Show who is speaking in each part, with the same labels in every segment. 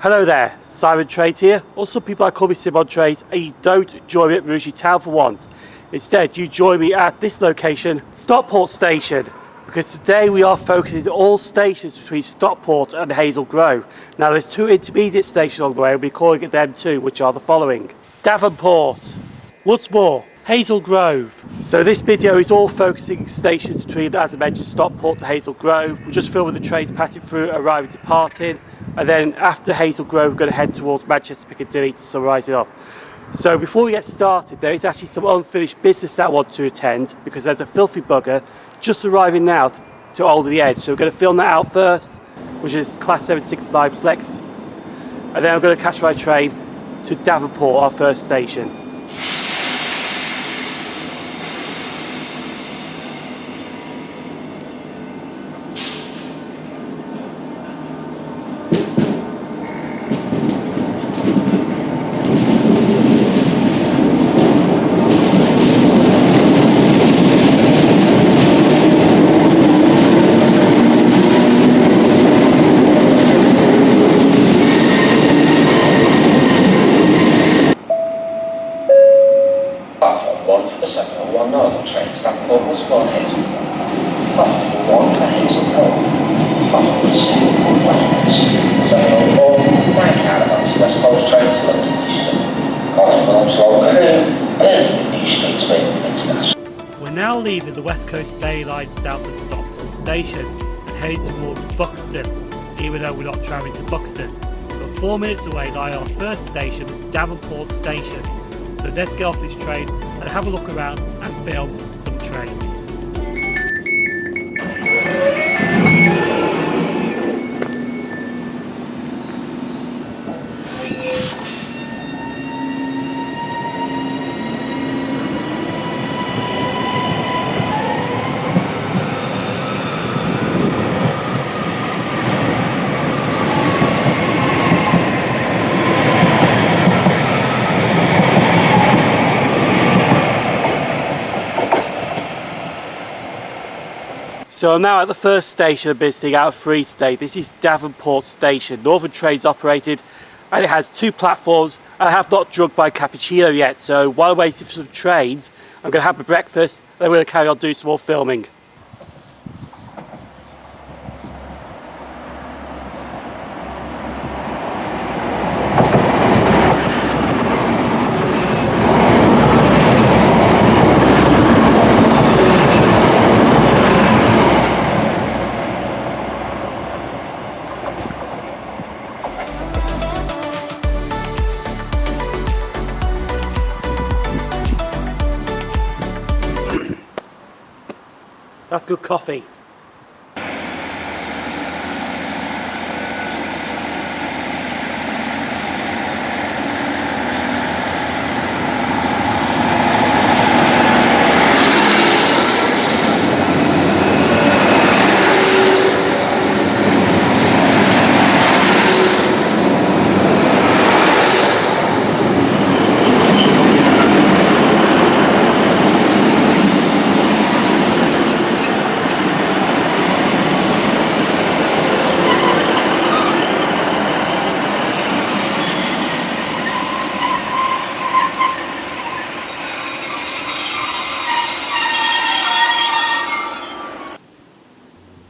Speaker 1: Hello there, Sim0nTains here, or some people call me Sim0nTains, and you don't join me at Rugeley Town for once. Instead, you join me at this location, Stockport Station, because today we are focusing on all stations between Stockport and Hazel Grove. Now there's two intermediate stations along the way, and we'll be calling it them two, which are the following: Davenport, Woodsmoor, Hazel Grove. So this video is all focusing stations between, as I mentioned, Stockport to Hazel Grove. We're just filming the trains passing through, arriving, departing, and then after Hazel Grove we're going to head towards Manchester Piccadilly to summarise it up. So before we get started, there is actually some unfinished business that I want to attend, because there's a filthy bugger just arriving now to Alder the Edge. So we're going to film that out first, which is Class 769 Flex, and then I'm going to catch my train to Davenport, our first station.
Speaker 2: For the 701 Northern train to Stockport and Hazel Grove. Platform 1 for Hazel Grove. Platform 2 for Midlands. 704, 9 Caravan to West Coast train to London Euston. Calling Williams Local Crew, and New Street to Birmingham International.
Speaker 1: We're now leaving the West Coast Bay line south of Stockport Station and heading towards Buxton, even though we're not travelling to Buxton. But 4 minutes away lie our first station, Davenport Station. So let's get off this train and have a look around and film some trains. So I'm now at the first station I'm visiting out of 3 today. This is Davenport Station. Northern Trains operated, and it has 2 platforms. I have not drunk my cappuccino yet, so while waiting for some trains, I'm going to have my breakfast and then we're going to carry on doing some more filming. That's good coffee.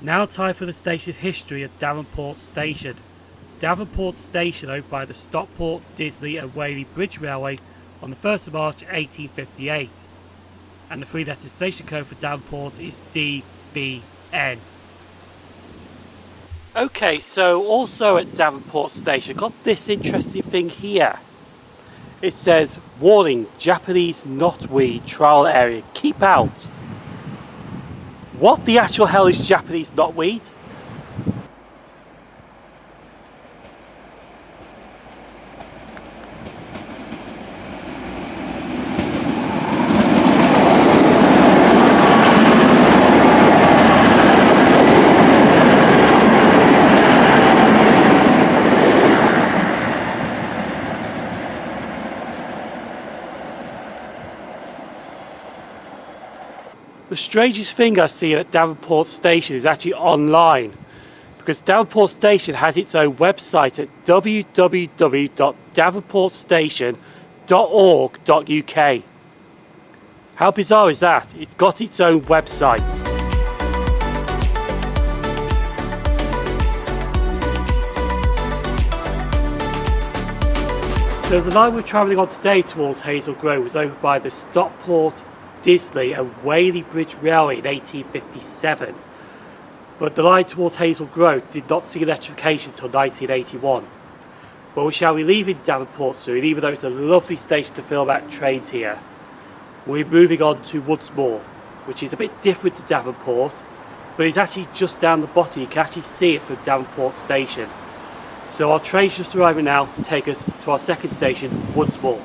Speaker 1: Now time for the station's history at Davenport Station. Davenport Station opened by the Stockport, Disley and Whaley Bridge Railway on the 1st of March 1858. And the 3-letter station code for Davenport is DVN. Okay, so also at Davenport Station, got this interesting thing here. It says, warning, Japanese knotweed trial area, keep out. What the actual hell is Japanese knotweed? The strangest thing I see at Davenport Station is actually online, because Davenport Station has its own website at www.davenportstation.org.uk. How bizarre is that? It's got its own website. So the line we're travelling on today towards Hazel Grove was opened by the Stockport, Disley and Whaley Bridge Railway in 1857. But the line towards Hazel Grove did not see electrification until 1981. But we shall be leaving Davenport soon, even though it's a lovely station to film out trains here. We're moving on to Woodsmoor, which is a bit different to Davenport, but it's actually just down the bottom. You can actually see it from Davenport Station. So our train's just arriving now to take us to our second station, Woodsmoor.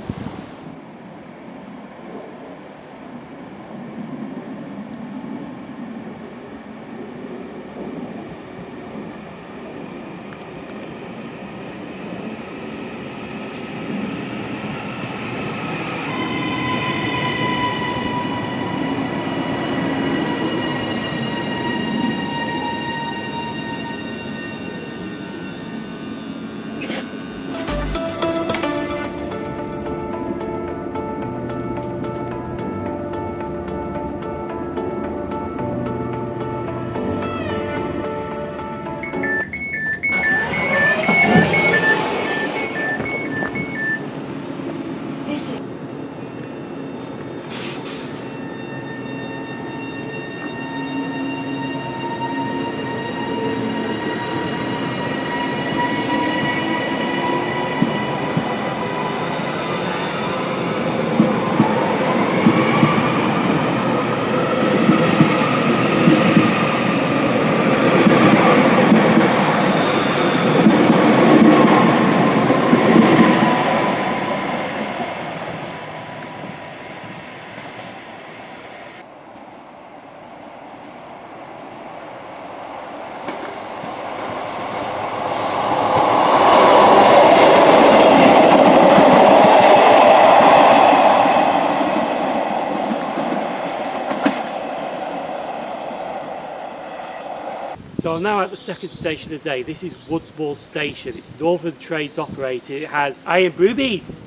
Speaker 1: So I'm now at the second station of the day. This is Woodsmoor Station. It's Northern Trains operated. It has iron rubies.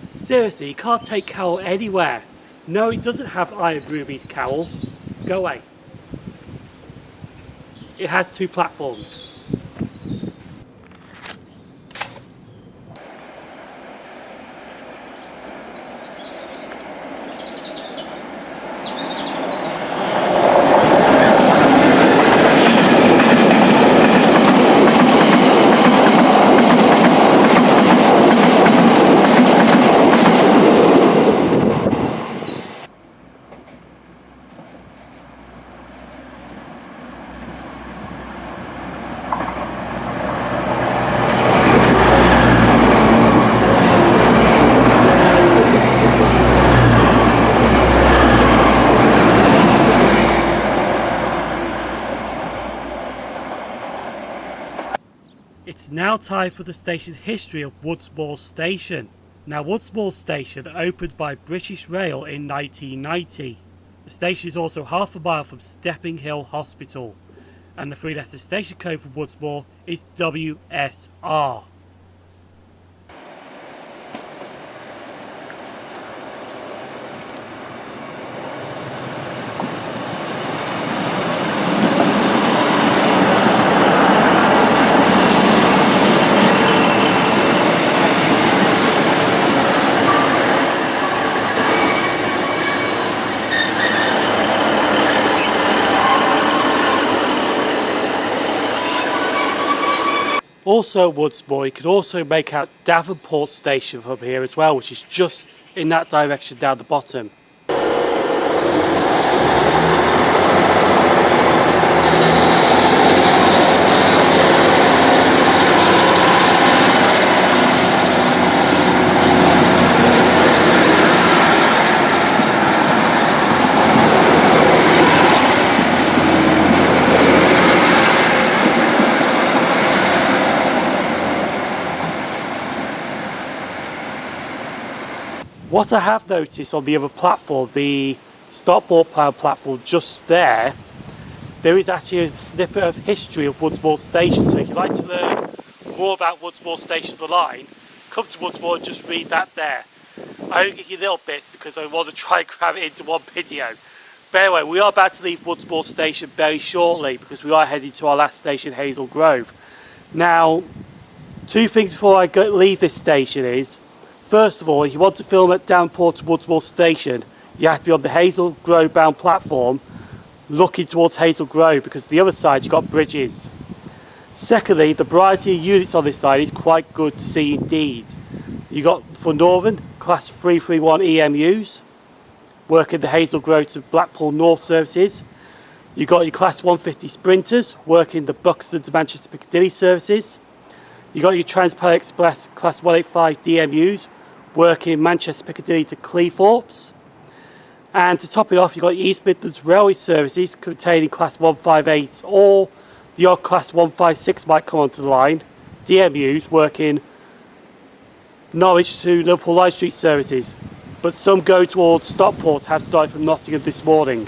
Speaker 1: Seriously, you can't take Cowell anywhere. No, it doesn't have iron rubies, Cowell. Go away. It has two platforms. It's now time for the station history of Woodsmoor Station. Now, Woodsmoor Station opened by British Rail in 1990. The station is also half a mile from Stepping Hill Hospital, and the three-letter station code for Woodsmoor is WSR. Also Woodsmoor, you can also make out Davenport Station from here as well, which is just in that direction down the bottom. What I have noticed on the other platform, the Stockport platform just there, there is actually a snippet of history of Woodsmoor Station. So if you'd like to learn more about Woodsmoor Station of the line, come to Woodsmoor and just read that there. I only give you little bits because I want to try and cram it into one video. But anyway, we are about to leave Woodsmoor Station very shortly because we are heading to our last station, Hazel Grove. Now, two things before I leave this station is, first of all, if you want to film at Davenport and Woodsmoor Station, you have to be on the Hazel Grove bound platform looking towards Hazel Grove, because the other side you've got bridges. Secondly, the variety of units on this line is quite good to see indeed. You got for Northern Class 331 EMUs working the Hazel Grove to Blackpool North services. You got your Class 150 Sprinters working the Buxton to Manchester Piccadilly services. You got your TransPennine Express Class 185 DMUs working Manchester Piccadilly to Cleethorpes. And to top it off, you've got your East Midlands Railway services containing Class 158, or the odd Class 156 might come onto the line, DMUs working Norwich to Liverpool Line Street services. But some go towards Stockport have started from Nottingham this morning.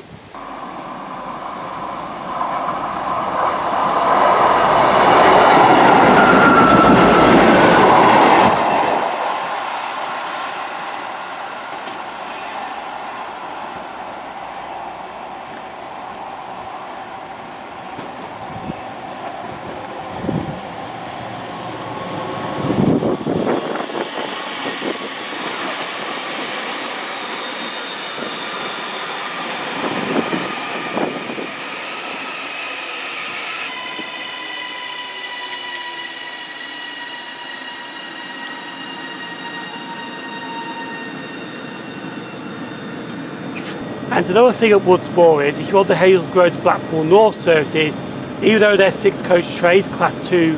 Speaker 1: And another thing at Woodsmoor is, if you want the Hazel Grove to Blackpool North services, even though they're 6-coach trains, Class 2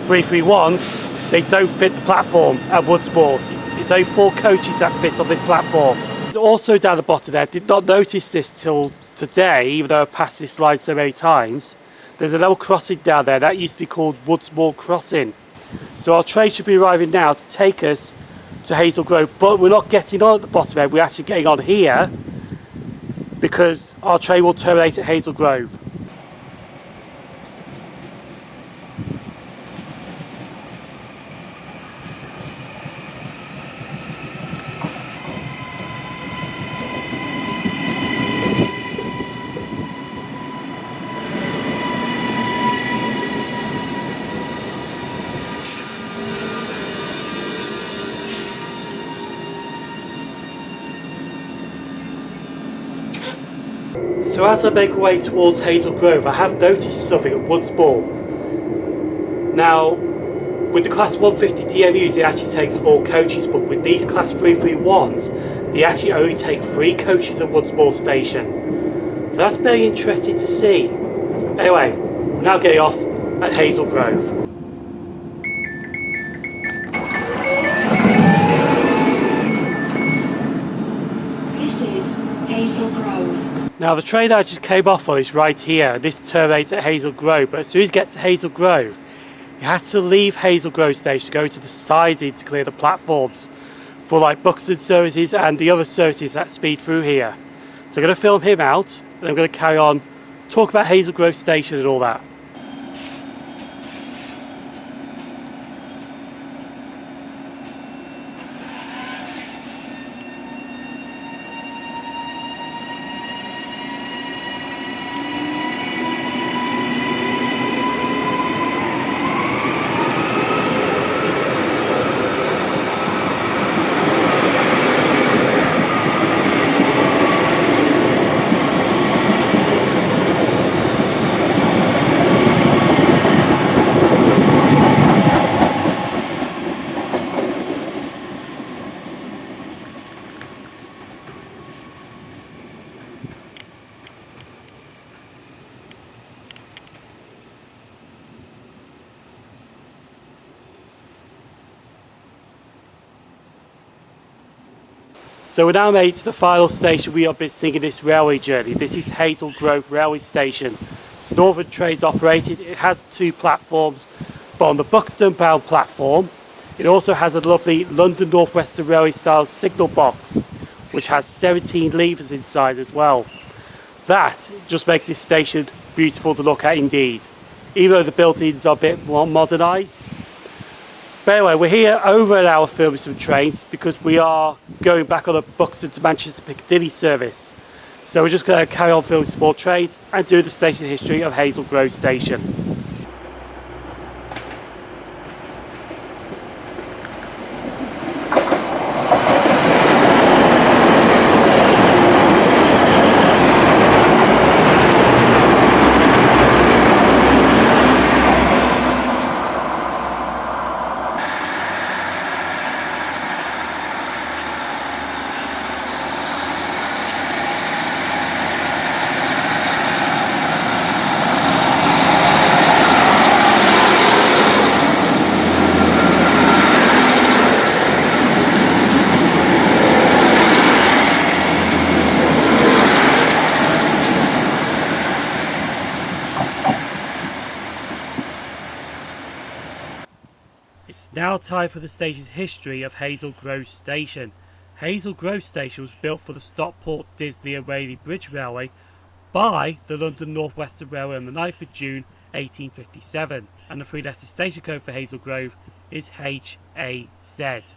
Speaker 1: 331s, they don't fit the platform at Woodsmoor. It's only 4 coaches that fit on this platform. Also down the bottom there, I did not notice this till today, even though I passed this line so many times. There's a level crossing down there that used to be called Woodsmoor Crossing. So our train should be arriving now to take us to Hazel Grove, but we're not getting on at the bottom end, we're actually getting on here, because our train will terminate at Hazel Grove. So as I make my way towards Hazel Grove, I have noticed something at Woodsmoor. Now, with the Class 150 DMUs, it actually takes 4 coaches, but with these Class 331s, they actually only take 3 coaches at Woodsmoor Station. So that's very interesting to see. Anyway, we're now getting off at Hazel Grove. Now the train that I just came off on is right here. This terminates at Hazel Grove, but as soon as it gets to Hazel Grove, you have to leave Hazel Grove Station, go to the siding to clear the platforms for like Buxton services and the other services that speed through here. So I'm going to film him out, and I'm going to carry on, talk about Hazel Grove Station and all that. So we're now made to the final station we are visiting in this railway journey. This is Hazel Grove Railway Station. It's Northern trains operated. It has 2 platforms, but on the Buxton bound platform, it also has a lovely London North Western Railway style signal box, which has 17 levers inside as well. That just makes this station beautiful to look at indeed, even though the buildings are a bit more modernised. But anyway, we're here over an hour filming some trains because we are going back on a Buxton to Manchester Piccadilly service. So we're just going to carry on filming some more trains and do the station history of Hazel Grove Station. It's now time for the station's history of Hazel Grove Station. Hazel Grove Station was built for the Stockport, Disley and Rugeley Bridge Railway by the London North Western Railway on the 9th of June 1857, and the three-letter station code for Hazel Grove is HAZ.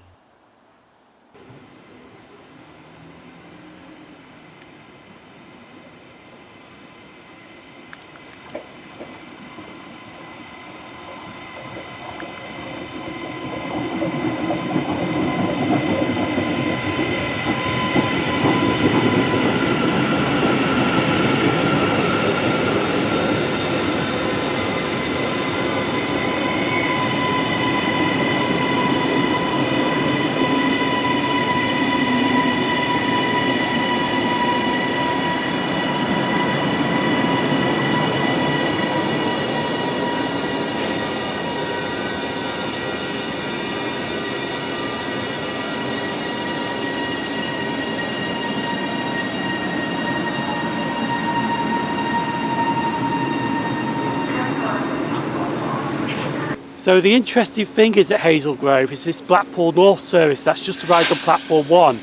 Speaker 1: So the interesting thing is at Hazel Grove is this Blackpool North service that's just arrived on platform 1.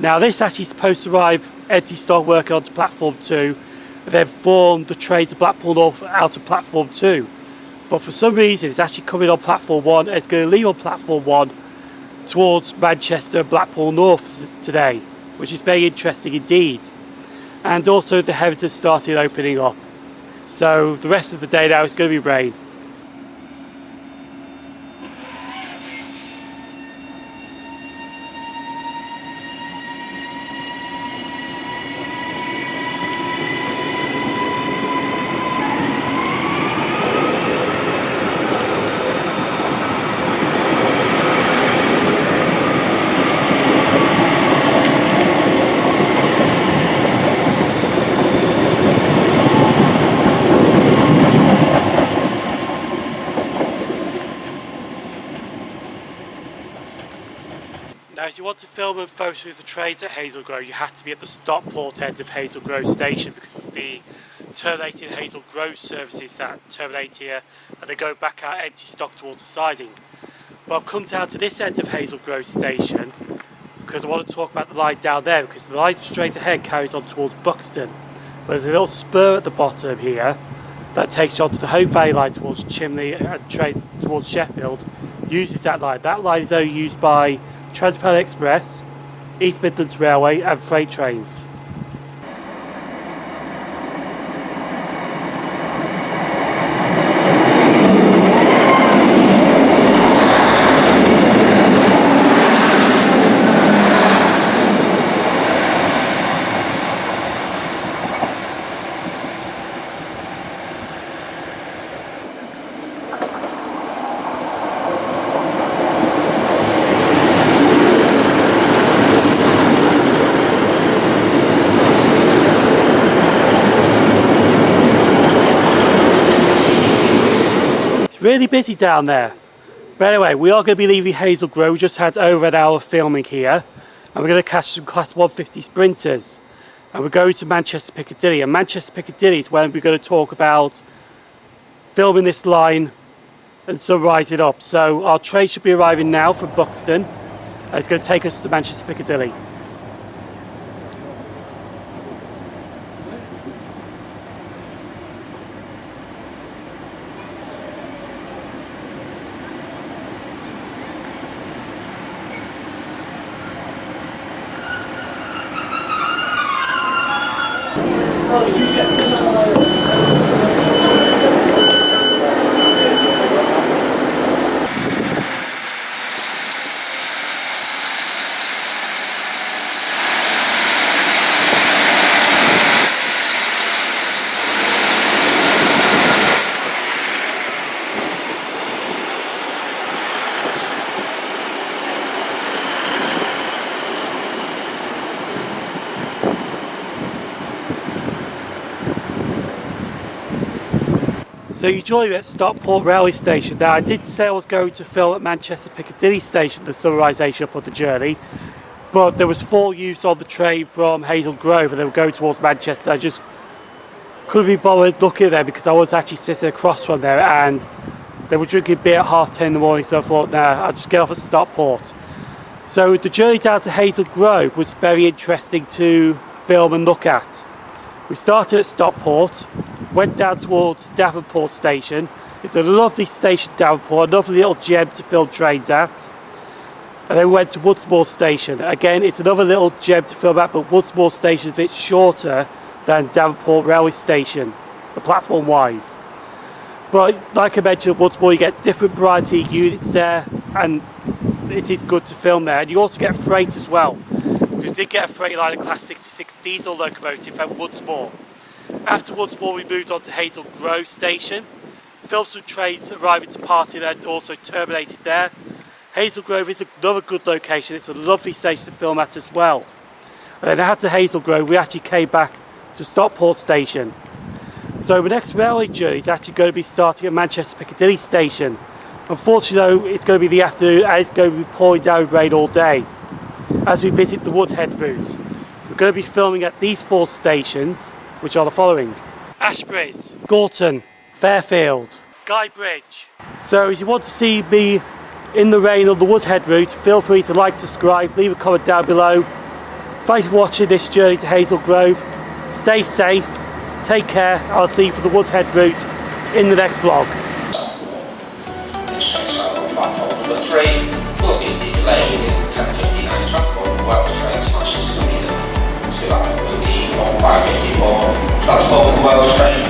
Speaker 1: Now this actually is supposed to arrive empty stock working onto platform 2 and then form the train to Blackpool North out of platform 2. But for some reason it's actually coming on platform 1 and it's going to leave on platform 1 towards Manchester and Blackpool North today, which is very interesting indeed. And also the heavens have started opening up. So the rest of the day now is going to be rain. Now if you want to film and photo through the trains at Hazel Grove, you have to be at the Stockport end of Hazel Grove Station because of the terminating Hazel Grove services that terminate here and they go back out empty stock towards the siding. But I've come down to this end of Hazel Grove Station because I want to talk about the line down there because the line straight ahead carries on towards Buxton. But there's a little spur at the bottom here that takes you onto the Home Valley line towards Chimney and trains towards Sheffield, uses that line. That line is only used by TransPennine Express, East Midlands Railway and freight trains. Really busy down there. But anyway, we are going to be leaving Hazel Grove. We just had over an hour of filming here and we're going to catch some Class 150 sprinters and we're going to Manchester Piccadilly, and Manchester Piccadilly is when we're going to talk about filming this line and summarise it up. So our train should be arriving now from Buxton and it's going to take us to Manchester Piccadilly. So you joined me at Stockport Railway Station. Now I did say I was going to film at Manchester Piccadilly Station, the summarisation up of the journey, but there was 4 youths on the train from Hazel Grove and they were going towards Manchester. I just couldn't be bothered looking at them because I was actually sitting across from there and they were drinking beer at 10:30 in the morning, so I thought, nah, I'll just get off at Stockport. So the journey down to Hazel Grove was very interesting to film and look at. We started at Stockport, went down towards Davenport Station. It's a lovely station, Davenport, a lovely little gem to film trains at. And then we went to Woodsmoor Station. Again, it's another little gem to film at, but Woodsmoor Station is a bit shorter than Davenport Railway Station, the platform wise. But like I mentioned, at Woodsmoor you get different variety of units there, and it is good to film there. And you also get freight as well. We did get a Freightliner Class 66 diesel locomotive at Woodsmoor. After Woodsmoor we moved on to Hazel Grove Station, filmed some trains arriving to Party and also terminated there. Hazel Grove is another good location, it's a lovely station to film at as well. And then after Hazel Grove we actually came back to Stockport Station. So the next railway journey is actually going to be starting at Manchester Piccadilly Station. Unfortunately though, it's going to be the afternoon and it's going to be pouring down rain all day as we visit the Woodhead route. We're going to be filming at these 4 stations, which are the following: Ashbury's, Gorton, Fairfield, Guybridge. So if you want to see me in the rain on the Woodhead route, feel free to like, subscribe, leave a comment down below. Thank you for watching this journey to Hazel Grove. Stay safe, take care, I'll see you for the Woodhead route in the next vlog.
Speaker 2: This train side on platform number 3 will be delayed in 10:59 Stockport and Welsh train smashes to Midland. So that will be 1554 Transport and Welsh train